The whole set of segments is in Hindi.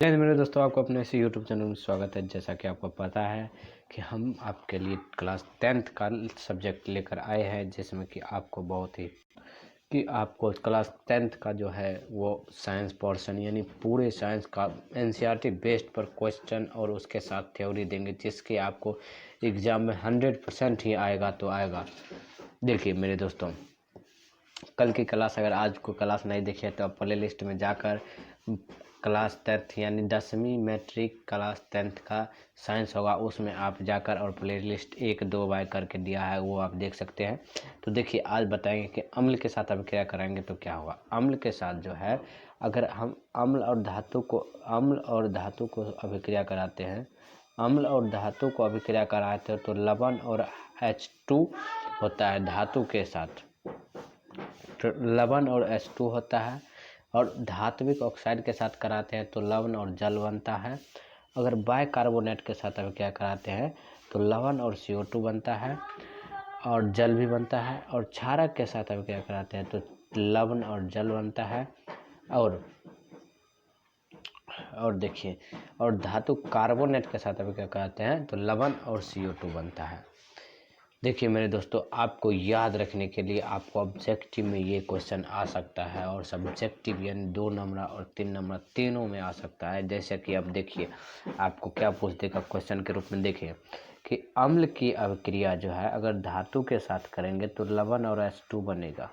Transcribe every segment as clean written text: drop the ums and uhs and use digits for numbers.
जय मेरे दोस्तों, आपको अपने इसी यूट्यूब चैनल में स्वागत है। जैसा कि आपको पता है कि हम आपके लिए क्लास 10th का सब्जेक्ट लेकर आए हैं, जिसमें कि आपको क्लास 10th का जो है वो साइंस पोर्शन यानी पूरे साइंस का एनसीईआरटी बेस्ड पर क्वेश्चन और उसके साथ थ्योरी देंगे, जिसके आपको एग्ज़ाम में 100% ही आएगा तो आएगा। देखिए मेरे दोस्तों, कल की क्लास अगर आज को क्लास नहीं देखी है तो आप प्ले लिस्ट में जाकर क्लास 10th यानी 10वीं मैट्रिक क्लास 10th का साइंस होगा, उसमें आप जाकर और प्ले लिस्ट 1-2 बाय करके दिया है वो आप देख सकते हैं। तो देखिए आज बताएंगे कि अम्ल के साथ अभिक्रिया कराएंगे तो क्या होगा। अम्ल के साथ जो है, अगर हम अम्ल और धातु को अभिक्रिया कराते हैं, अम्ल और धातु को अभिक्रिया कराते हैं तो लवण और H2 होता है धातु के साथ, तो लवण और H2 होता है। और धात्विक ऑक्साइड के साथ कराते हैं तो लवण और जल बनता है। अगर बाइकार्बोनेट के साथ अभिक्रिया कराते हैं तो लवण और CO2 बनता है और जल भी बनता है। और क्षारक के साथ अभिक्रिया कराते हैं तो लवण और जल बनता है। और देखिए, और धातु कार्बोनेट के साथ अभिक्रिया कराते हैं तो लवण और CO2 बनता है। देखिए मेरे दोस्तों, आपको याद रखने के लिए आपको ऑब्जेक्टिव में ये क्वेश्चन आ सकता है और सब्जेक्टिव यानी 2 नंबर और 3 नंबर तीनों में आ सकता है। जैसे कि अब देखिए आपको क्या पूछ देगा क्वेश्चन के रूप में। देखिए कि अम्ल की अभिक्रिया जो है अगर धातु के साथ करेंगे तो लवण और H2 बनेगा।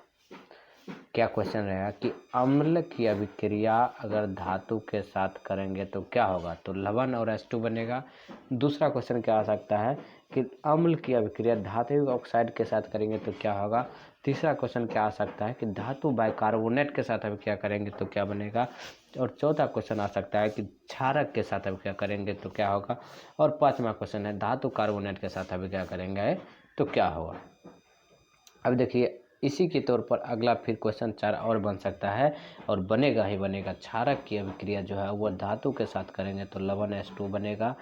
क्या क्वेश्चन रहेगा कि अम्ल की अभिक्रिया अगर धातु के साथ करेंगे तो क्या होगा, तो लवण और H2 बनेगा। दूसरा क्वेश्चन क्या आ सकता है कि अम्ल की अभिक्रिया धात्विक ऑक्साइड के साथ करेंगे तो क्या होगा। तीसरा क्वेश्चन क्या आ सकता है कि धातु बाइकार्बोनेट के साथ अभिक्रिया करेंगे तो क्या बनेगा। और चौथा क्वेश्चन आ सकता है कि क्षारक के साथ अभिक्रिया करेंगे तो क्या होगा। और पांचवा क्वेश्चन है धातु कार्बोनेट के साथ अभिक्रिया करेंगे तो क्या होगा। अब देखिए इसी के तौर पर अगला फिर क्वेश्चन 4 और बन सकता है और बनेगा ही बनेगा। क्षारक की अभिक्रिया जो है वह धातु के साथ करेंगे तो लवण H2 बनेगा।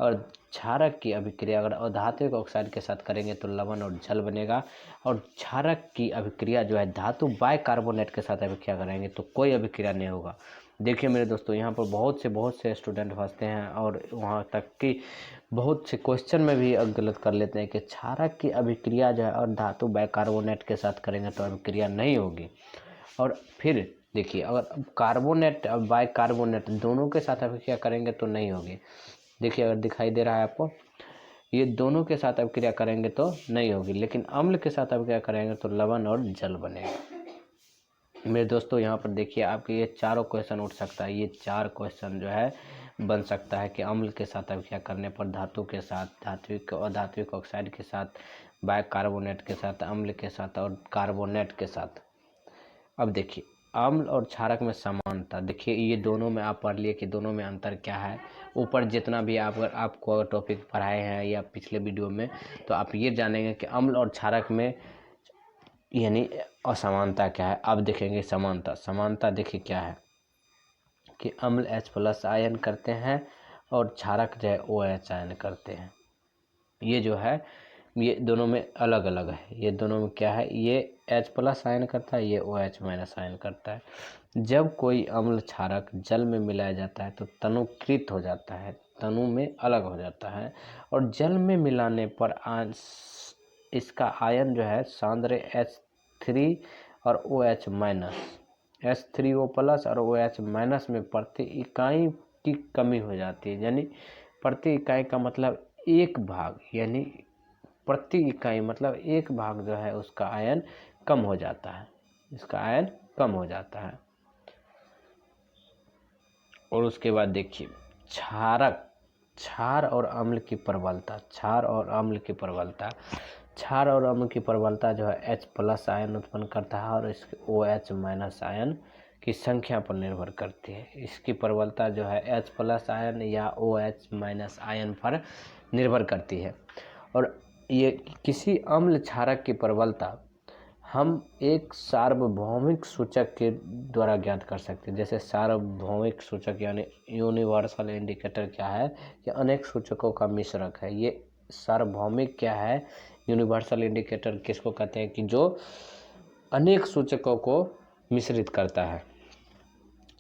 और क्षारक की अभिक्रिया अगर अधात्विक ऑक्साइड के साथ करेंगे तो लवण और जल बनेगा। और क्षारक की अभिक्रिया जो है धातु बाइकार्बोनेट के साथ अभिक्रिया करेंगे तो कोई अभिक्रिया नहीं होगा। देखिए मेरे दोस्तों, यहाँ पर बहुत से स्टूडेंट फंसते हैं और वहाँ तक कि बहुत से क्वेश्चन में भी गलत कर लेते हैं कि क्षारक की अभिक्रिया जो है और धातु बाइकार्बोनेट के साथ करेंगे तो अभिक्रिया नहीं होगी। और फिर देखिए अगर कार्बोनेट और बाइकार्बोनेट दोनों के साथ अभिक्रिया करेंगे तो नहीं होगी। देखिए अगर दिखाई दे रहा है आपको, ये दोनों के साथ अभिक्रिया करेंगे तो नहीं होगी, लेकिन अम्ल के साथ अभिक्रिया करेंगे तो लवण और जल बनेगा। मेरे दोस्तों यहाँ पर देखिए आपके ये चारों क्वेश्चन उठ सकता है। ये 4 क्वेश्चन जो है बन सकता है कि अम्ल के साथ अभिक्रिया करने पर धातु के साथ, धात्विक और अधात्विक ऑक्साइड के साथ, बाइकार्बोनेट के साथ, अम्ल के साथ और कार्बोनेट के साथ। अब देखिए अम्ल और क्षारक में समानता, देखिए ये दोनों में आप पढ़ लिए कि दोनों में अंतर क्या है। ऊपर जितना भी आपको टॉपिक पढ़ाए हैं या पिछले वीडियो में, तो आप ये जानेंगे कि अम्ल और क्षारक में यानी असमानता क्या है। अब देखेंगे समानता देखिए क्या है कि अम्ल H+ आयन करते हैं और क्षारक जो है OH आयन करते हैं। ये जो है ये दोनों में अलग अलग है। ये दोनों में क्या है, ये H+ आयन करता है, ये OH- आयन करता है। जब कोई अम्ल क्षारक जल में मिलाया जाता है तो तनुकृत हो जाता है, तनु में अलग हो जाता है। और जल में मिलाने पर इसका आयन जो है सांद्र H3 और OH- H3O+ और OH- में प्रति इकाई की कमी हो जाती है। यानी प्रति इकाई का मतलब एक भाग, यानी प्रति इकाई मतलब एक भाग जो है उसका आयन कम हो जाता है, इसका आयन कम हो जाता है। और उसके बाद देखिए क्षार और अम्ल की प्रबलता, क्षार और अम्ल की प्रबलता जो है H+ आयन उत्पन्न करता है और इसके OH- आयन की संख्या पर निर्भर करती है। इसकी प्रबलता जो है H+ आयन या OH- आयन पर निर्भर करती है। और ये किसी अम्ल क्षारक की प्रबलता हम एक सार्वभौमिक सूचक के द्वारा ज्ञात कर सकते हैं। जैसे सार्वभौमिक सूचक यानी यूनिवर्सल इंडिकेटर क्या है कि अनेक सूचकों का मिश्रक है। ये सार्वभौमिक क्या है, यूनिवर्सल इंडिकेटर किसको कहते हैं कि जो अनेक सूचकों को मिश्रित करता है।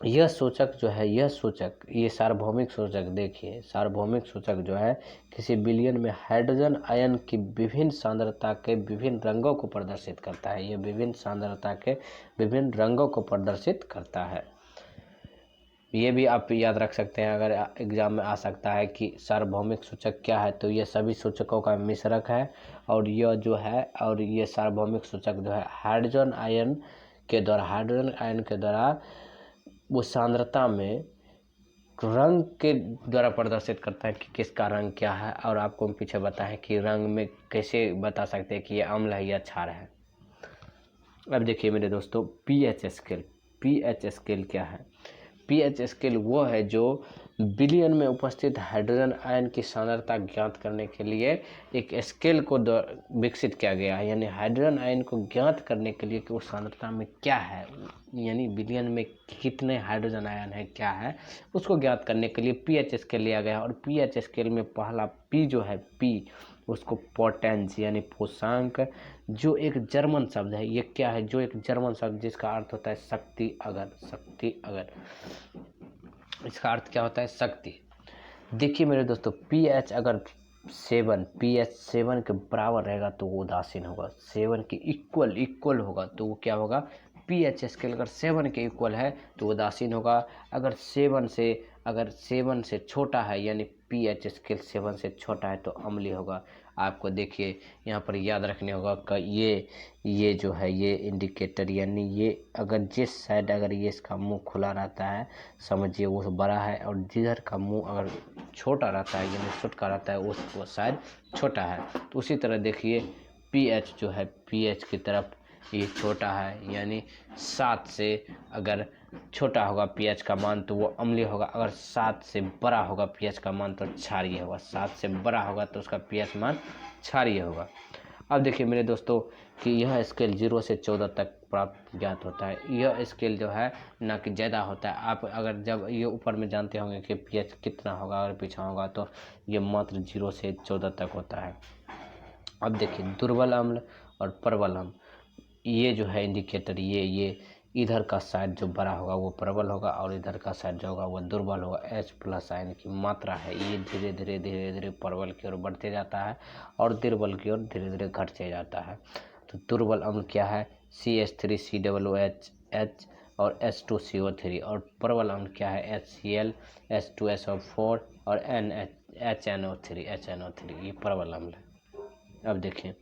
यह सूचक जो है, यह सूचक, ये सार्वभौमिक सूचक, देखिए सार्वभौमिक सूचक जो है किसी विलयन में हाइड्रोजन आयन की विभिन्न सांद्रता के विभिन्न रंगों को प्रदर्शित करता है। ये विभिन्न सांद्रता के विभिन्न रंगों को प्रदर्शित करता है। ये भी आप याद रख सकते हैं, अगर एग्जाम में आ सकता है कि सार्वभौमिक सूचक क्या है, तो ये सभी सूचकों का मिश्रक है। और यह जो है, और ये सार्वभौमिक सूचक जो है हाइड्रोजन आयन के द्वारा वो सांद्रता में रंग के द्वारा प्रदर्शित करता है कि किसका रंग क्या है। और आपको हम पीछे बताएं कि रंग में कैसे बता सकते हैं कि ये अम्ल है या क्षार है। अब देखिए मेरे दोस्तों, पीएच स्केल। पीएच स्केल क्या है? पीएच स्केल वो है जो विलयन में उपस्थित हाइड्रोजन आयन की सांद्रता ज्ञात करने के लिए एक स्केल को विकसित किया गया है। यानी हाइड्रोजन आयन को ज्ञात करने के लिए कि उस सांद्रता में क्या है, यानी विलयन में कितने हाइड्रोजन आयन है, क्या है, उसको ज्ञात करने के लिए पीएच स्केल लिया गया। और पीएच स्केल में पहला पी जो है, पी, उसको पोटेंस यानी पोषांक, जो एक जर्मन शब्द है। ये क्या है? जो एक जर्मन शब्द जिसका अर्थ होता है शक्ति अगर। शक्ति अगर, इसका अर्थ क्या होता है? शक्ति। देखिए मेरे दोस्तों, पीएच अगर 7, पीएच 7 के बराबर रहेगा तो वो उदासीन होगा। 7 के इक्वल होगा तो वो क्या होगा? पीएच स्केल अगर 7 के इक्वल है तो उदासीन होगा। अगर 7 से छोटा है, यानी पीएच स्केल 7 से छोटा है, तो अम्लीय होगा। आपको देखिए यहाँ पर याद रखने होगा कि ये जो है, ये इंडिकेटर, यानी ये अगर जिस साइड अगर ये इसका मुंह खुला रहता है, समझिए वो बड़ा है, और जिधर का मुंह अगर छोटा रहता है, यानी छुटका रहता है, वो साइड छोटा है। तो उसी तरह देखिए पीएच जो है, पीएच की तरफ ये छोटा है, यानी 7 से अगर छोटा होगा पीएच का मान तो वो अम्लीय होगा। अगर 7 से बड़ा होगा पीएच का मान तो क्षारीय होगा। 7 से बड़ा होगा तो उसका पीएच मान क्षारीय होगा। अब देखिए मेरे दोस्तों कि यह स्केल 0 से 14 तक प्राप्त ज्ञात होता है। यह स्केल जो है ना कि ज़्यादा होता है। आप अगर जब ये ऊपर में जानते होंगे कि पीएच कितना होगा और पीछा होगा, तो ये मात्र 0 से 14 तक होता है। अब देखिए दुर्बल अम्ल और प्रबल अम्ल, ये जो है इंडिकेटर, ये इधर का साइड जो बड़ा होगा वो प्रबल होगा, और इधर का साइड जो होगा वो दुर्बल होगा। H+ आयन की मात्रा है, ये धीरे धीरे प्रबल की ओर बढ़ते जाता है और दुर्बल की ओर धीरे धीरे घटते जाता है। तो दुर्बल अम्ल क्या है? CH3COOH और H2CO3। और प्रबल अम्ल क्या है? HCl, H2SO4 और HNO3। ये प्रबल अम्ल है। अब देखिए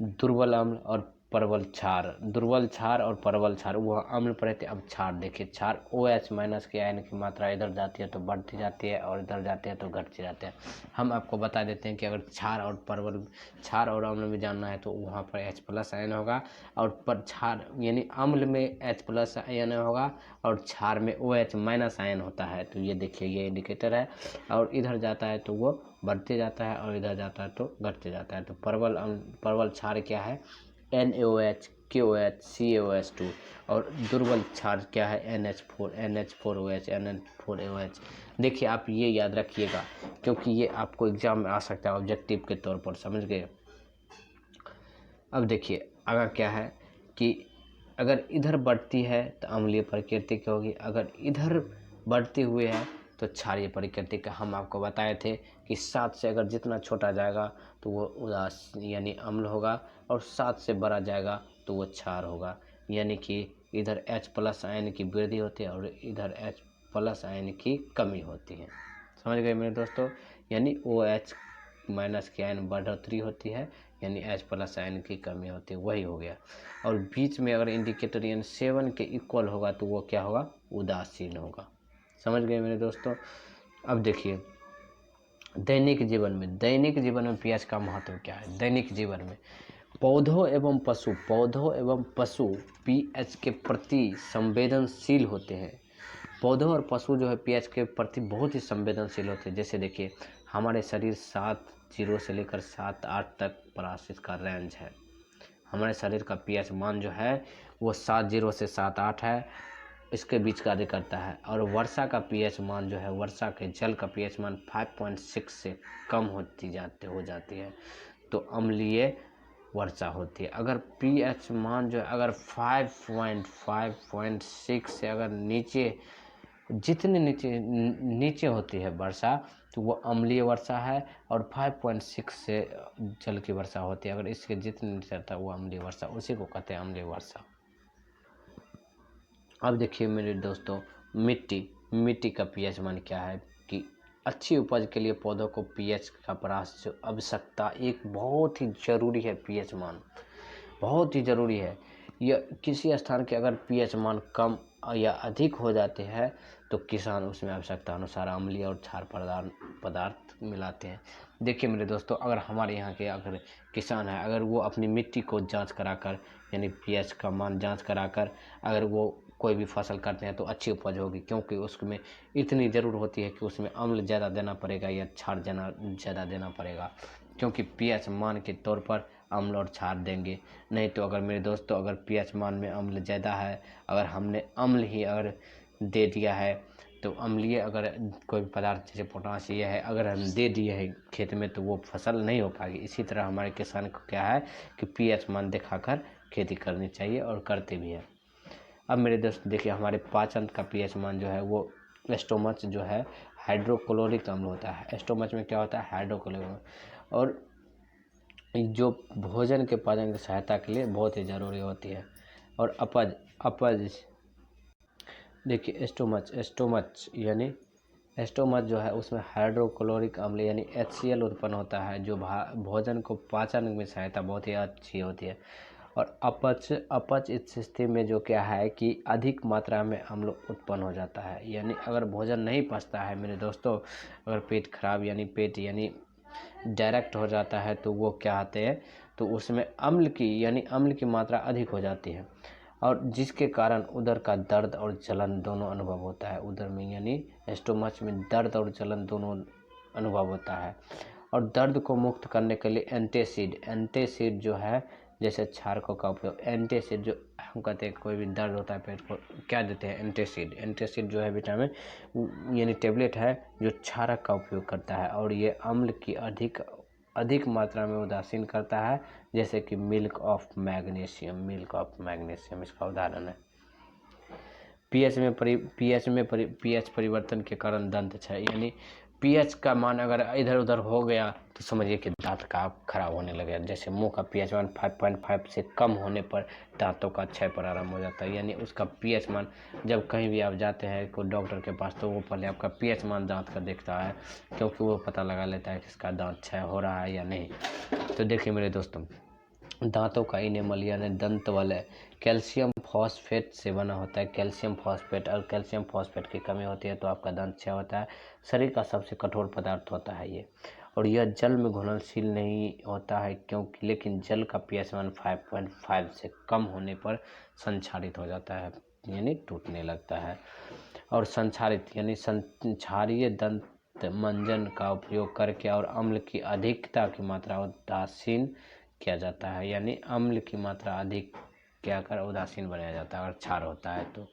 दुर्बल अम्ल और प्रबल क्षार। दुर्बल क्षार और प्रबल क्षार, वह अम्ल पर रहते। अब क्षार देखिए, क्षार OH- के आयन की मात्रा इधर जाती है तो बढ़ती जाती है, और इधर जाती है तो घटती जाती है। हम आपको बता देते हैं कि अगर क्षार और अम्ल में जानना है तो वहाँ पर H+ आयन होगा, और पर क्षार यानी अम्ल में H+ आयन होगा और क्षार में OH- आयन होता है। तो ये देखिए, ये इंडिकेटर है, और इधर जाता है तो वो बढ़ते जाता है, और इधर जाता है तो घटते जाता है। तो प्रबल क्षार क्या है? NaOH, KOH, CaOH2। और दुर्बल क्षार क्या है? NH4OH, NH4OH। देखिए आप ये याद रखिएगा, क्योंकि ये आपको एग्जाम में आ सकता है ऑब्जेक्टिव के तौर पर, समझ गए। अब देखिए अगर क्या है कि अगर इधर बढ़ती है तो अम्लीय प्रकृति की होगी, अगर इधर बढ़ती हुई है तो क्षारीय प्रकृति का। हम आपको बताए थे कि 7 से अगर जितना छोटा जाएगा तो वो उदास यानी अम्ल होगा, और 7 से बड़ा जाएगा तो वो क्षार होगा। यानी कि इधर H+ आयन की वृद्धि होती है और इधर H+ आयन की कमी होती है। समझ गए मेरे दोस्तों? यानी OH- की आयन बढ़ोतरी होती है, यानी H+ आयन की कमी होती है, वही हो गया। और बीच में अगर इंडिकेटर यानी 7 के इक्वल होगा तो वो क्या होगा? उदासीन होगा। समझ गए मेरे दोस्तों? अब देखिए दैनिक जीवन में पीएच का महत्व क्या है? दैनिक जीवन में पौधों एवं पशु पीएच के प्रति संवेदनशील होते हैं। पौधों और पशु जो है पीएच के प्रति बहुत ही संवेदनशील होते हैं। जैसे देखिए हमारे शरीर 7 से लेकर 7-8 तक परासित का रेंज है। हमारे शरीर का पीएच मान जो है वो 7 से 7-8 है, इसके बीच कार्य करता है। और वर्षा का पीएच मान जो है, वर्षा के जल का पीएच मान 5.6 से कम हो जाती है तो अम्लीय वर्षा होती है। अगर पीएच मान जो है अगर 5.6 से अगर नीचे, जितने नीचे होती है वर्षा तो वो अम्लीय वर्षा है, और 5.6 से जल की वर्षा होती है। अगर इसके जितने नीचे रहता है वो अम्लीय वर्षा, उसी को कहते हैं अम्लीय वर्षा। अब देखिए मेरे दोस्तों, मिट्टी का पीएच मान क्या है कि अच्छी उपज के लिए पौधों को पीएच का परास जो आवश्यकता एक बहुत ही ज़रूरी है। पीएच मान बहुत ही ज़रूरी है। यह किसी स्थान के अगर पीएच मान कम या अधिक हो जाते हैं तो किसान उसमें आवश्यकता अनुसार अम्लीय और क्षार पदार्थ मिलाते हैं। देखिए मेरे दोस्तों, अगर हमारे यहाँ के अगर किसान है, अगर वो अपनी मिट्टी को जांच कराकर यानी पीएच का मान जांच कराकर अगर वो कोई भी फसल करते हैं तो अच्छी उपज होगी, क्योंकि उसमें इतनी ज़रूर होती है कि उसमें अम्ल ज़्यादा देना पड़ेगा या क्षार ज़्यादा देना पड़ेगा, क्योंकि पीएच मान के तौर पर अम्ल और क्षार देंगे। नहीं तो अगर मेरे दोस्तों अगर पीएच मान में अम्ल ज़्यादा है, अगर हमने अम्ल ही अगर दे दिया है तो अम्लीय अगर कोई पदार्थ जैसे पोटासियम है अगर हम दे दिए हैं खेत में तो वो फसल नहीं हो पाएगी। इसी तरह हमारे किसान को क्या है कि पीएच मान दिखाकर खेती करनी चाहिए और करते भी है। अब मेरे दोस्त देखिए, हमारे पाचन का पीएच मान जो है वो स्टोमच जो है हाइड्रोक्लोरिक अम्ल होता है। स्टोमच में क्या होता है? हाइड्रोक्लोरिक, और जो भोजन के पाचन की सहायता के लिए बहुत ही ज़रूरी होती है। और अपज देखिए, स्टोमच जो है उसमें हाइड्रोक्लोरिक अम्ल यानी HCl उत्पन्न होता है, जो भोजन को पाचन में सहायता बहुत ही अच्छी होती है। और अपच इस स्थिति में जो क्या है कि अधिक मात्रा में अम्ल उत्पन्न हो जाता है, यानी अगर भोजन नहीं पचता है मेरे दोस्तों, अगर पेट खराब यानी पेट यानी डायरेक्ट हो जाता है तो वो क्या आते हैं तो उसमें अम्ल की मात्रा अधिक हो जाती है, और जिसके कारण उदर का दर्द और जलन दोनों अनुभव होता है। उदर में यानी स्टोमच में दर्द और जलन दोनों अनुभव होता है। और दर्द को मुक्त करने के लिए एंटासिड जो है, जैसे क्षारकों का उपयोग, एंटासिड जो हम कहते हैं कोई भी दर्द होता है पेट को क्या देते हैं? एंटासिड जो है विटामिन यानी टेबलेट है जो क्षारक का उपयोग करता है, और ये अम्ल की अधिक मात्रा में उदासीन करता है, जैसे कि मिल्क ऑफ मैग्नीशियम इसका उदाहरण है। पीएच परिवर्तन के कारण दंत क्षय, यानी पीएच का मान अगर इधर उधर हो गया तो समझिए कि दांत का खराब होने लगे। जैसे मुंह का पीएच मान 5.5 से कम होने पर दांतों का क्षय प्रारंभ हो जाता है, यानी उसका पीएच मान जब कहीं भी आप जाते हैं कोई डॉक्टर के पास तो वो पहले आपका पीएच मान दांत का देखता है, क्योंकि वो पता लगा लेता है कि इसका दांत क्षय हो रहा है या नहीं। तो देखिए मेरे दोस्तों, दांतों का इनेमल यानी दंत वाले कैल्शियम फॉस्फेट से बना होता है। कैल्शियम फॉस्फेट की कमी होती है तो आपका दंत क्षय होता है। शरीर का सबसे कठोर पदार्थ होता है ये, और यह जल में घुलनशील नहीं होता है क्योंकि, लेकिन जल का पीएच मान 5.5 से कम होने पर संक्षारित हो जाता है यानी टूटने लगता है। और संक्षारीय दंत मंजन का उपयोग करके और अम्ल की अधिकता की मात्रा उदासीन किया जाता है, यानी अम्ल की मात्रा अधिक क्या कर उदासीन बनाया जाता है अगर क्षार होता है तो।